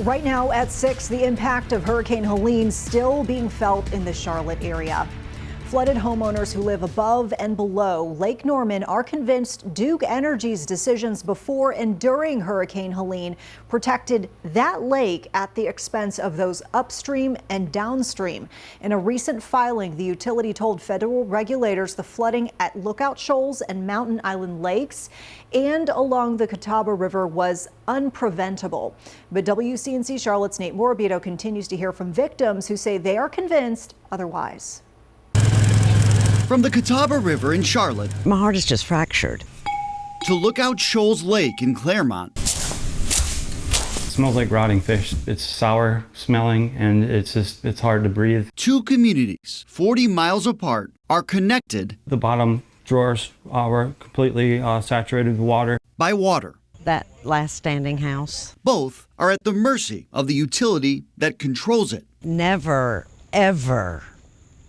Right now at 6, the impact of Hurricane Helene still being felt in the Charlotte area. Flooded homeowners who live above and below Lake Norman are convinced Duke Energy's decisions before and during Hurricane Helene protected that lake at the expense of those upstream and downstream. In a recent filing, the utility told federal regulators the flooding at Lookout Shoals and Mountain Island lakes and along the Catawba River was unpreventable. But WCNC Charlotte's Nate Morabito continues to hear from victims who say they are convinced otherwise. From the Catawba River in Charlotte, my heart is just fractured, to Lookout Shoals Lake in Claremont. It smells like rotting fish. It's sour smelling and it's hard to breathe. Two communities, 40 miles apart, are connected. The bottom drawers were completely saturated with water. By water. That last standing house. Both are at the mercy of the utility that controls it. Never, ever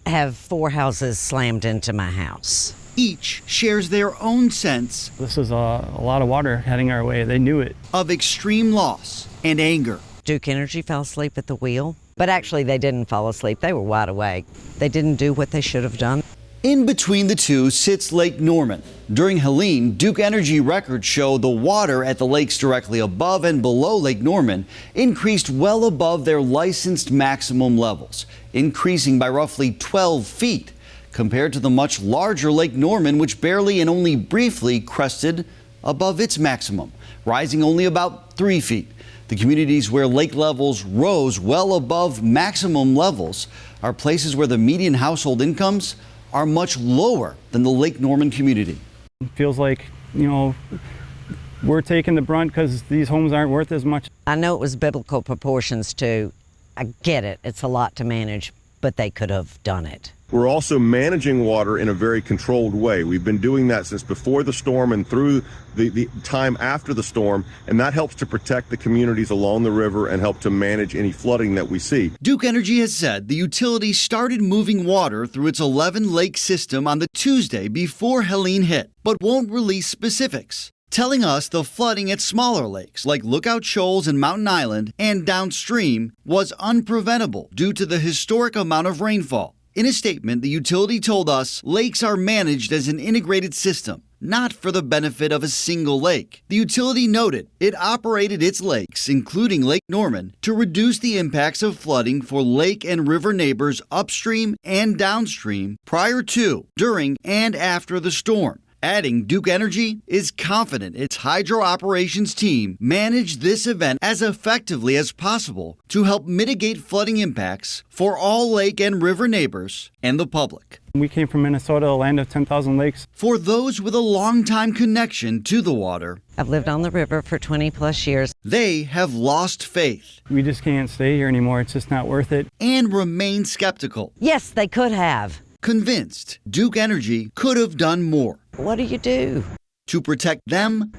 have 4 houses slammed into my house. Each shares their own sense. This is a lot of water heading our way. They knew it. Of extreme loss and anger. Duke Energy fell asleep at the wheel, but actually they didn't fall asleep. They were wide awake. They didn't do what they should have done. In between the two sits Lake Norman. During Helene, Duke Energy records show the water at the lakes directly above and below Lake Norman increased well above their licensed maximum levels, increasing by roughly 12 feet compared to the much larger Lake Norman, which barely and only briefly crested above its maximum, rising only about 3 feet. The communities where lake levels rose well above maximum levels are places where the median household incomes are much lower than the Lake Norman community. It feels like, we're taking the brunt because these homes aren't worth as much. I know it was biblical proportions too. I get it. It's a lot to manage, but they could have done it. We're also managing water in a very controlled way. We've been doing that since before the storm and through the time after the storm, and that helps to protect the communities along the river and help to manage any flooding that we see. Duke Energy has said the utility started moving water through its 11-lake system on the Tuesday before Helene hit, but won't release specifics, telling us the flooding at smaller lakes like Lookout Shoals and Mountain Island and downstream was unpreventable due to the historic amount of rainfall. In a statement, the utility told us lakes are managed as an integrated system, not for the benefit of a single lake. The utility noted it operated its lakes, including Lake Norman, to reduce the impacts of flooding for lake and river neighbors upstream and downstream prior to, during, and after the storm. Adding Duke Energy is confident its hydro operations team managed this event as effectively as possible to help mitigate flooding impacts for all lake and river neighbors and the public. We came from Minnesota, a land of 10,000 lakes. For those with a long-time connection to the water, I've lived on the river for 20 plus years. They have lost faith. We just can't stay here anymore. It's just not worth it. And remain skeptical. Yes, they could have. Convinced Duke Energy could have done more. What do you do? To protect them.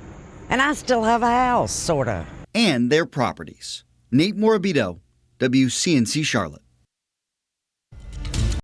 And I still have a house, sort of. And their properties. Nate Morabito, WCNC Charlotte.